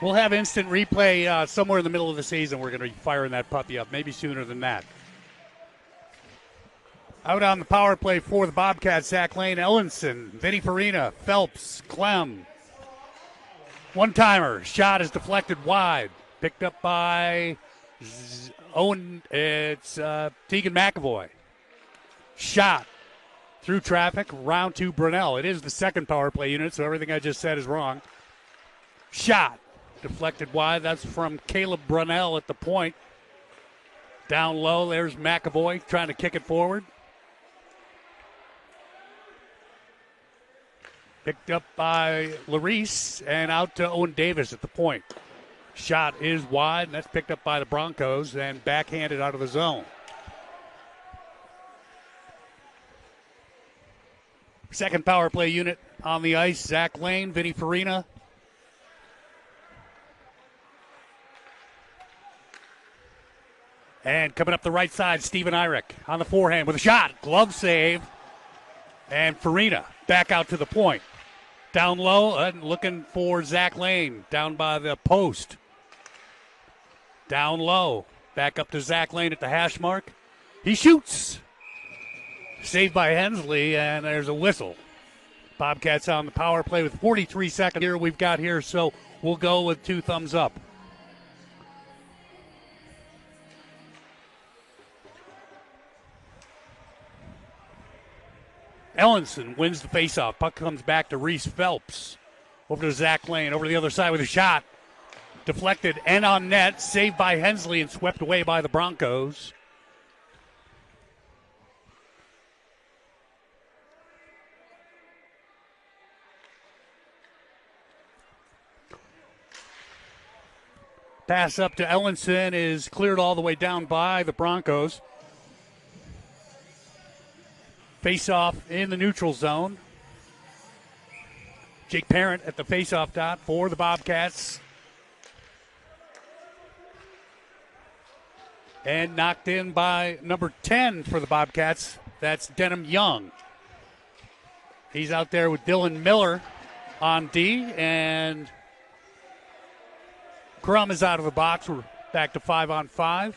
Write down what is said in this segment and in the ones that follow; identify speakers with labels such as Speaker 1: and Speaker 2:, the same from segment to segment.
Speaker 1: We'll have instant replay somewhere in the middle of the season. We're going to be firing that puppy up, maybe sooner than that. Out on the power play for the Bobcats, Zach Lane, Ellenson, Vinny Farina, Phelps, Clem. One-timer. Shot is deflected wide. Picked up by Owen. It's Tegan McAvoy. Shot through traffic. Round to Brunell. It is the second power play unit, so everything I just said is wrong. Shot deflected wide. That's from Caleb Brunell at the point. Down low, there's McAvoy trying to kick it forward. Picked up by Larice and out to Owen Davis at the point. Shot is wide, and that's picked up by the Broncos and backhanded out of the zone. Second power play unit on the ice, Zach Lane, Vinny Farina. And coming up the right side, Steven Eyrich on the forehand with a shot. Glove save. And Farina back out to the point. Down low, and looking for Zach Lane down by the post. Down low, back up to Zach Lane at the hash mark. He shoots. Saved by Hensley, and there's a whistle. Bobcats on the power play with 43 seconds here we've got here, so we'll go with 2 thumbs up. Ellenson wins the faceoff. Puck comes back to Reese Phelps. Over to Zach Lane. Over to the other side with a shot. Deflected and on net. Saved by Hensley and swept away by the Broncos. Pass up to Ellenson is cleared all the way down by the Broncos. Face-off in the neutral zone. Jake Parent at the face-off dot for the Bobcats. And knocked in by number 10 for the Bobcats. That's Denham Young. He's out there with Dylan Miller on D. And Crum is out of the box. We're back to 5-on-5.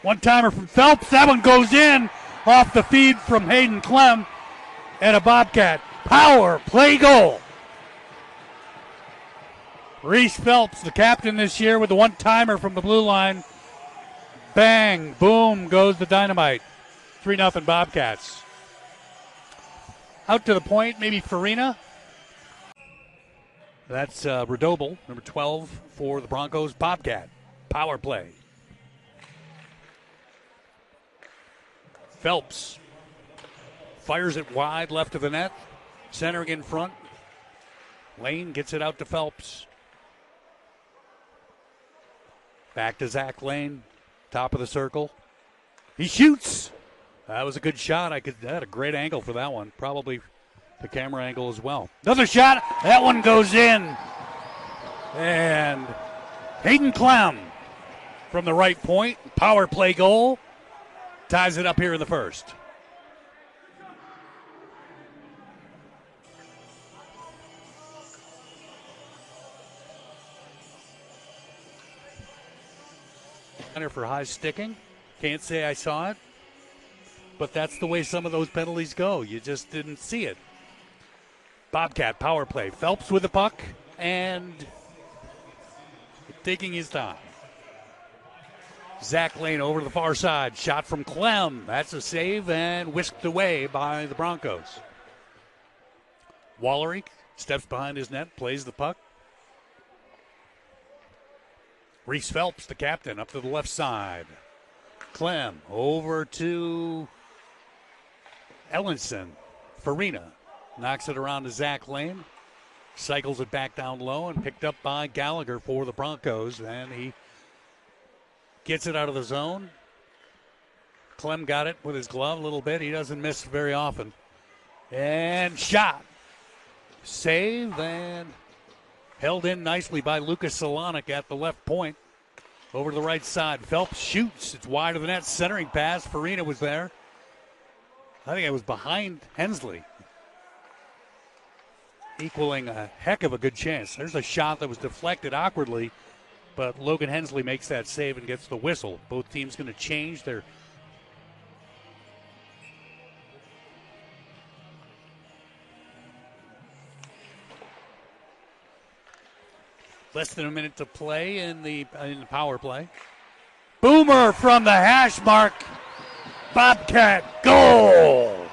Speaker 1: One-timer from Phelps. That one goes in off the feed from Hayden Clem. And a Bobcat power play goal. Reese Phelps, the captain this year, with the one-timer from the blue line. Bang, boom, goes the dynamite. 3-0 Bobcats. Out to the point, maybe Farina. That's Redobel, number 12 for the Broncos. Bobcat, power play. Phelps fires it wide left of the net. Centering in front. Lane gets it out to Phelps. Back to Zach Lane. Top of the circle. He shoots. That was a good shot. I had a great angle for that one. Probably the camera angle as well. Another shot. That one goes in. And Hayden Clem from the right point. Power play goal. Ties it up here in the first. For high sticking. Can't say I saw it. But that's the way some of those penalties go. You just didn't see it. Bobcat power play. Phelps with the puck and taking his time. Zach Lane over to the far side. Shot from Clem. That's a save and whisked away by the Broncos. Wallery steps behind his net, plays the puck. Reese Phelps, the captain, up to the left side. Clem over to Ellenson. Farina knocks it around to Zach Lane. Cycles it back down low and picked up by Gallagher for the Broncos. And he gets it out of the zone. Clem got it with his glove a little bit. He doesn't miss very often. And shot. Save and Held in nicely by Lucas Solonic at the left point. Over to the right side. Phelps shoots. It's wide of the net. Centering pass. Farina was there. I think it was behind Hensley. Equaling a heck of a good chance. There's a shot that was deflected awkwardly, but Logan Hensley makes that save and gets the whistle. Both teams going to change their less than a minute to play in the power play. Boomer from the hash mark. Bobcat goal.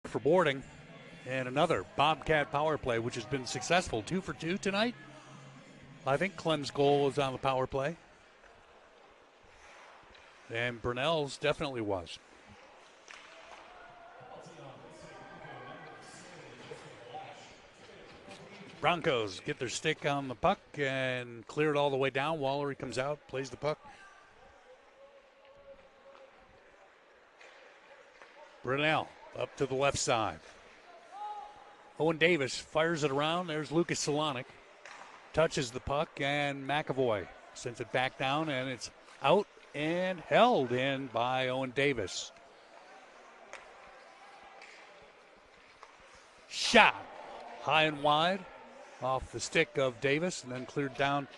Speaker 1: For boarding. And another Bobcat power play, which has been successful. 2 for 2 tonight. I think Clem's goal was on the power play. And Brunel's definitely was. Broncos get their stick on the puck and clear it all the way down. Wallery comes out, plays the puck. Brunel up to the left side. Owen Davis fires it around. There's Lucas Solonic. Touches the puck, and McAvoy sends it back down, and it's out and held in by Owen Davis. Shot high and wide off the stick of Davis, and then cleared down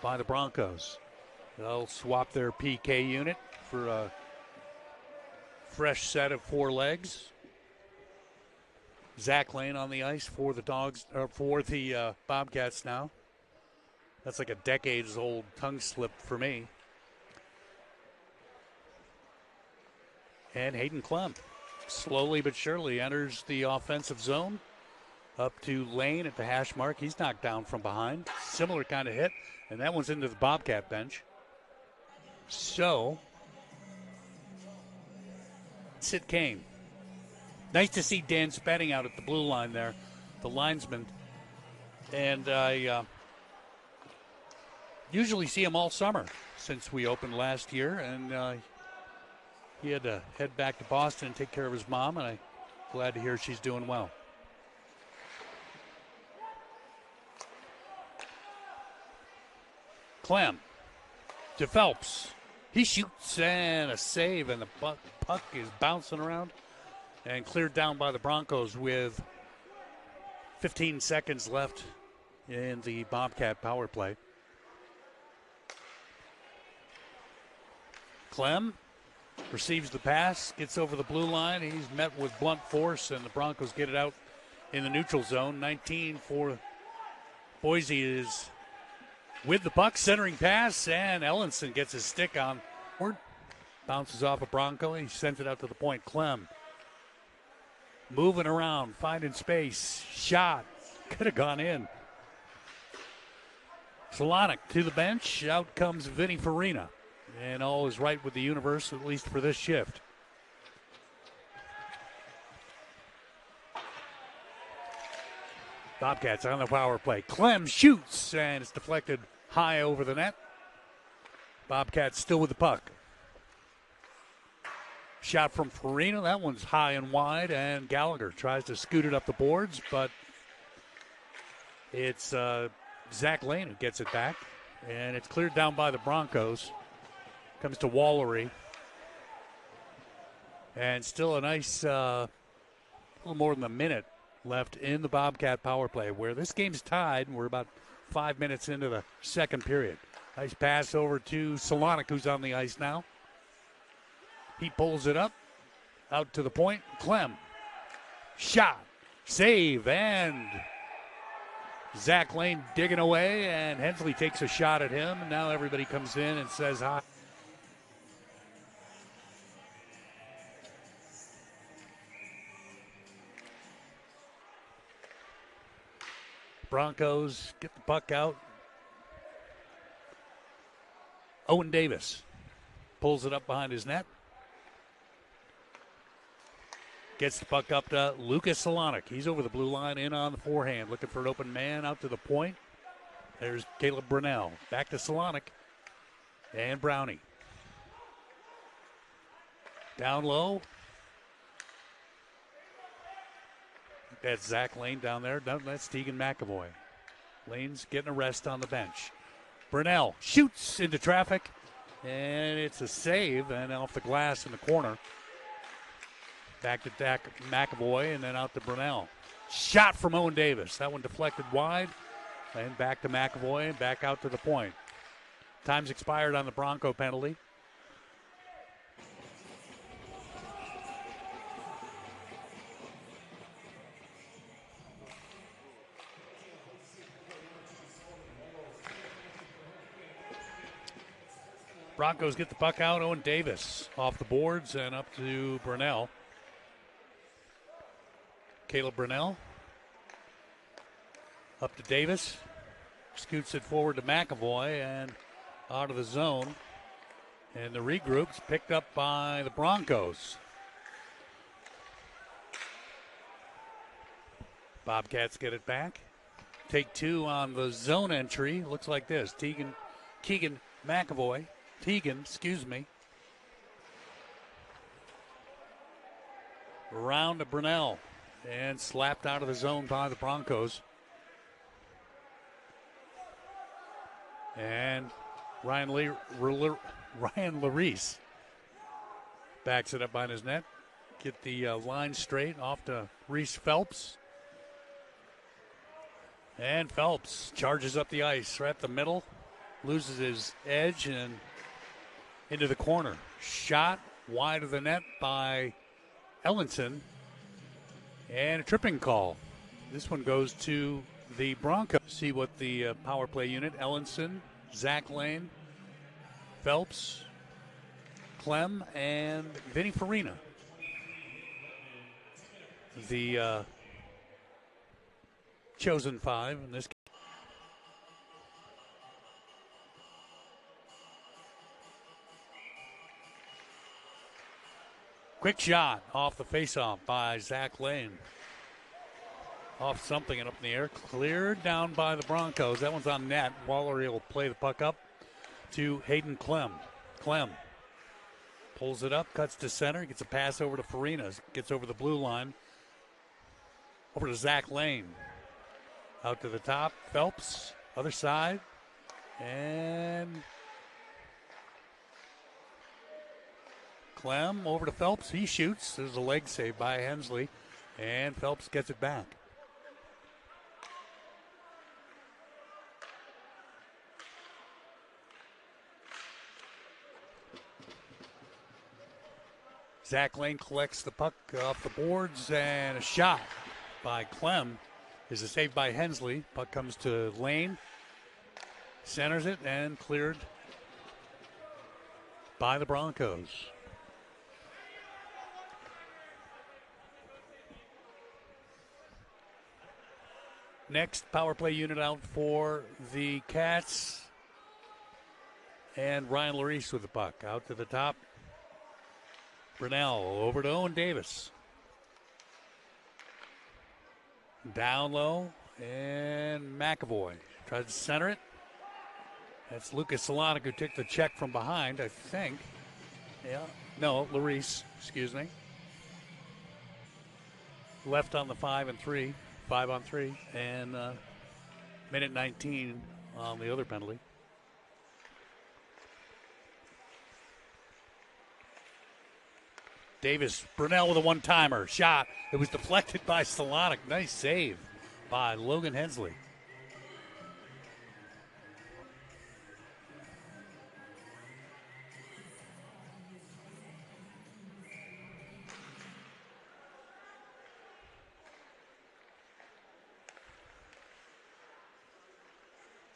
Speaker 1: by the Broncos. They'll swap their PK unit for a fresh set of 4 legs. Zach Lane on the ice for the Bobcats now. That's like a decades-old tongue slip for me. And Hayden Clem slowly but surely enters the offensive zone. Up to Lane at the hash mark. He's knocked down from behind. Similar kind of hit. And that one's into the Bobcat bench. So, Sid Kane. Nice to see Dan Spedding out at the blue line there, the linesman. And I usually see him all summer since we opened last year. And he had to head back to Boston and take care of his mom. And I'm glad to hear she's doing well. Clem to Phelps. He shoots and a save, and the puck is bouncing around and cleared down by the Broncos with 15 seconds left in the Bobcat power play. Clem receives the pass, gets over the blue line. He's met with blunt force, and the Broncos get it out in the neutral zone. 19 for Boise is with the puck, centering pass, and Ellenson gets his stick on. Bounces off a Bronco. He sends it out to the point. Clem moving around, finding space. Shot. Could have gone in. Solonic to the bench. Out comes Vinny Farina. And all is right with the universe, at least for this shift. Bobcats on the power play. Clem shoots, and it's deflected high over the net. Bobcats still with the puck. Shot from Farina. That one's high and wide, and Gallagher tries to scoot it up the boards, but it's Zach Lane who gets it back, and it's cleared down by the Broncos. Comes to Wallery. And still a nice little more than a minute left in the Bobcat power play, where this game's tied, and we're about 5 minutes into the second period. Nice pass over to Solonic, who's on the ice now. He pulls it up, out to the point. Clem, shot, save, and Zach Lane digging away, and Hensley takes a shot at him, and now everybody comes in and says hi. Broncos get the puck out. Owen Davis pulls it up behind his net. Gets the puck up to Lucas Solonic. He's over the blue line, in on the forehand, looking for an open man out to the point. There's Caleb Brunel. Back to Solonic. And Brownie. Down low. That's Zach Lane down there. No, that's Tegan McAvoy. Lane's getting a rest on the bench. Brunell shoots into traffic, and it's a save, and off the glass in the corner. Back to McAvoy, and then out to Brunell. Shot from Owen Davis. That one deflected wide, and back to McAvoy, and back out to the point. Time's expired on the Bronco penalty. Broncos get the puck out. Owen Davis off the boards and up to Brunell. Caleb Brunell up to Davis. Scoots it forward to McAvoy and out of the zone. And the regroup's picked up by the Broncos. Bobcats get it back. Take two on the zone entry. Looks like this. Keegan McAvoy. Tegan, excuse me. Round to Brunell and slapped out of the zone by the Broncos. And Ryan Larice backs it up behind his net. Get the line straight off to Reese Phelps. And Phelps charges up the ice right at the middle. Loses his edge and into the corner. Shot wide of the net by Ellenson. And a tripping call. This one goes to the Broncos. See what the power play unit, Ellenson, Zach Lane, Phelps, Clem, and Vinny Farina. The chosen five in this case. Quick shot off the faceoff by Zach Lane. Off something and up in the air. Cleared down by the Broncos. That one's on net. Wallery will play the puck up to Hayden Clem. Clem pulls it up, cuts to center, gets a pass over to Farina. Gets over the blue line. Over to Zach Lane. Out to the top. Phelps, other side. And Clem over to Phelps. He shoots. There's a leg save by Hensley. And Phelps gets it back. Zach Lane collects the puck off the boards, and a shot by Clem is a save by Hensley. Puck comes to Lane, centers it, and cleared by the Broncos. Next power play unit out for the Cats, and Ryan Larice with the puck. Out to the top. Brunell over to Owen Davis. Down low, and McAvoy tries to center it. That's Lucas Solonic who took the check from behind, I think. Yeah, no, Larice, excuse me. Left on the 5 on 3, and minute 19 on the other penalty. Davis, Brunell with a one-timer. Shot. It was deflected by Solonic. Nice save by Logan Hensley.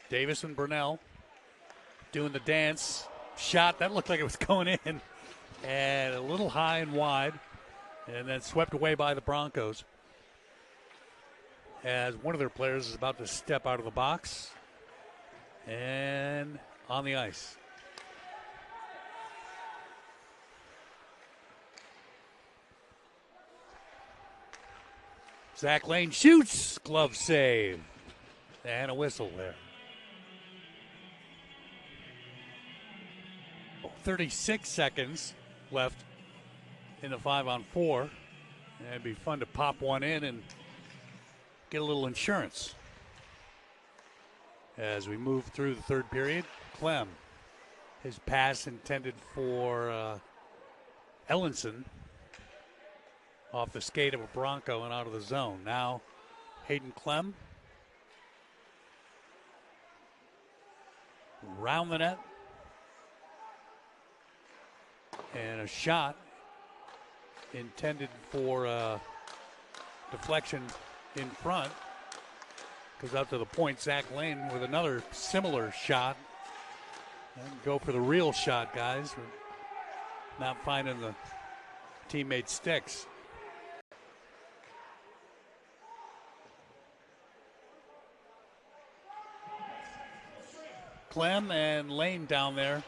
Speaker 1: Davis and Brunell doing the dance. Shot. That looked like it was going in. And a little high and wide, and then swept away by the Broncos as one of their players is about to step out of the box and on the ice. Zach Lane shoots, glove save, and a whistle there. 36 seconds left in the 5-on-4. And it'd be fun to pop one in and get a little insurance. As we move through the third period, Clem, his pass intended for Ellenson off the skate of a Bronco and out of the zone. Now Hayden Clem round the net, and a shot intended for deflection in front. Goes out to the point. Zach Lane with another similar shot. And go for the real shot, guys. We're not finding the teammate sticks. Clem and Lane down there,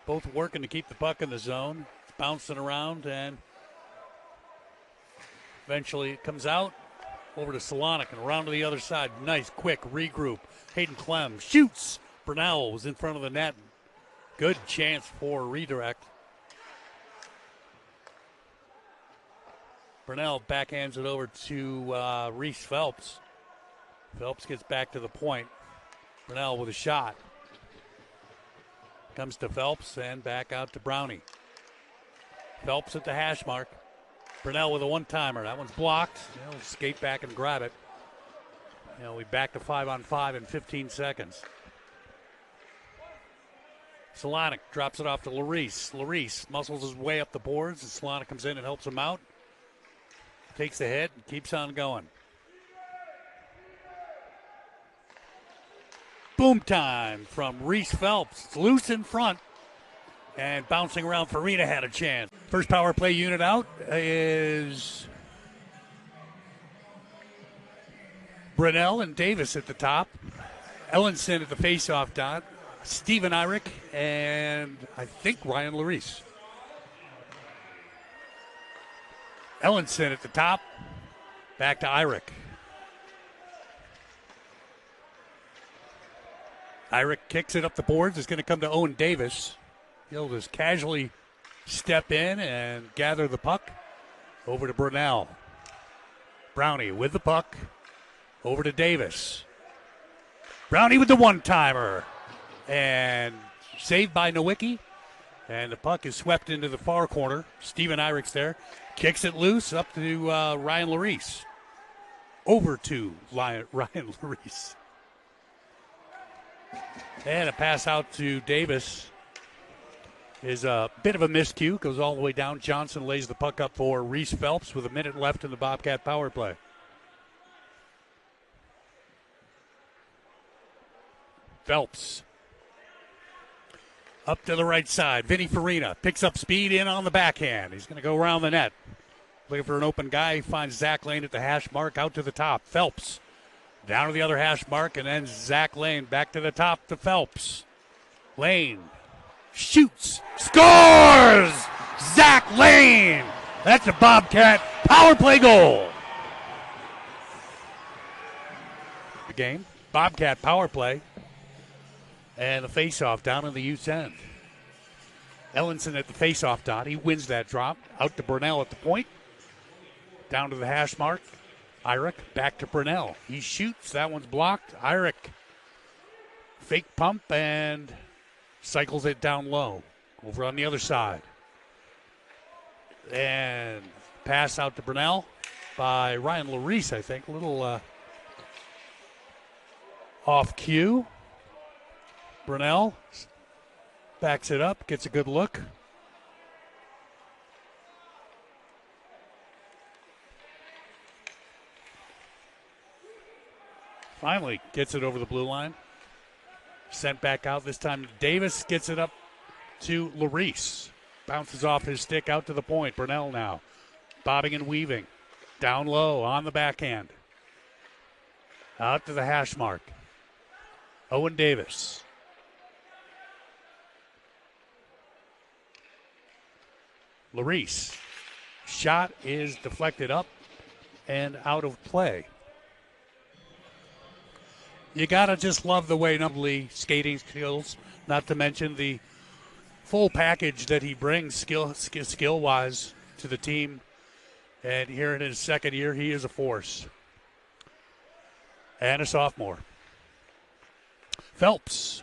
Speaker 1: both working to keep the puck in the zone. It's bouncing around, and eventually it comes out over to Solonic and around to the other side. Nice, quick regroup. Hayden Clem shoots. Brunell was in front of the net. Good chance for a redirect. Brunell backhands it over to Reese Phelps. Phelps gets back to the point. Brunell with a shot. Comes to Phelps and back out to Brownie. Phelps at the hash mark. Brunell with a one-timer. That one's blocked. He'll skate back and grab it. We back to 5-on-5 in 15 seconds. Solonic drops it off to Larice. Larice muscles his way up the boards, and Solonic comes in and helps him out. Takes the hit and keeps on going. Boom time from Reese Phelps. It's loose in front. And bouncing around, Farina had a chance. First power play unit out is Brunell and Davis at the top. Ellenson at the faceoff dot. Stephen Irick and I think Ryan Larice. Ellenson at the top. Back to Irick. Irick kicks it up the boards. It's going to come to Owen Davis. He'll just casually step in and gather the puck. Over to Brunell. Brownie with the puck. Over to Davis. Brownie with the one-timer. And saved by Nowicki. And the puck is swept into the far corner. Stephen Irick's there. Kicks it loose up to Ryan Larice. Over to Ryan Larice. And a pass out to Davis is a bit of a miscue. Goes all the way down. Johnson lays the puck up for Reese Phelps with a minute left in the Bobcat power play. Phelps up to the right side. Vinny Farina picks up speed in on the backhand. He's going to go around the net. Looking for an open guy. He finds Zach Lane at the hash mark out to the top. Phelps down to the other hash mark, and then Zach Lane back to the top to Phelps. Lane shoots, scores! Zach Lane! That's a Bobcat power play goal. The game, Bobcat power play, and a face-off down in the youth end. Ellenson at the face-off dot. He wins that drop. Out to Brunell at the point. Down to the hash mark. Irick back to Brunell. He shoots. That one's blocked. Irick fake pump and cycles it down low. Over on the other side. And pass out to Brunell by Ryan Larice, I think. A little off cue. Brunell backs it up, gets a good look. Finally gets it over the blue line. Sent back out this time. Davis gets it up to Larice. Bounces off his stick out to the point. Brunell now bobbing and weaving. Down low on the backhand. Out to the hash mark. Owen Davis. Larice. Shot is deflected up and out of play. You got to just love the way Nutley skating skills, not to mention the full package that he brings skill-wise to the team. And here in his second year, he is a force. and a sophomore. Phelps.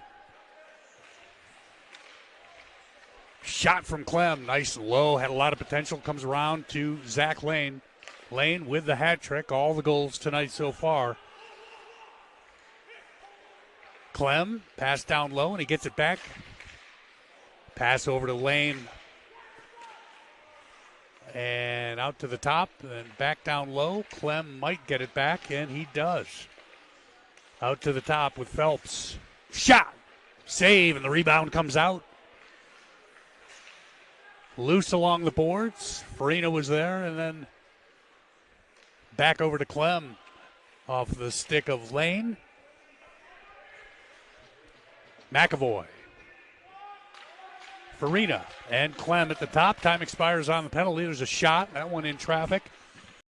Speaker 1: Shot from Clem. Nice and low. Had a lot of potential. Comes around to Zach Lane. Lane with the hat trick. All the goals tonight so far. Clem. Pass down low, and he gets it back. Pass over to Lane. And out to the top and back down low. Clem might get it back, and he does. Out to the top with Phelps. Shot. Save, and the rebound comes out. Loose along the boards. Farina was there, and then back over to Clem off the stick of Lane. McAvoy. Farina and Clem at the top. Time expires on the penalty. There's a shot. That one in traffic.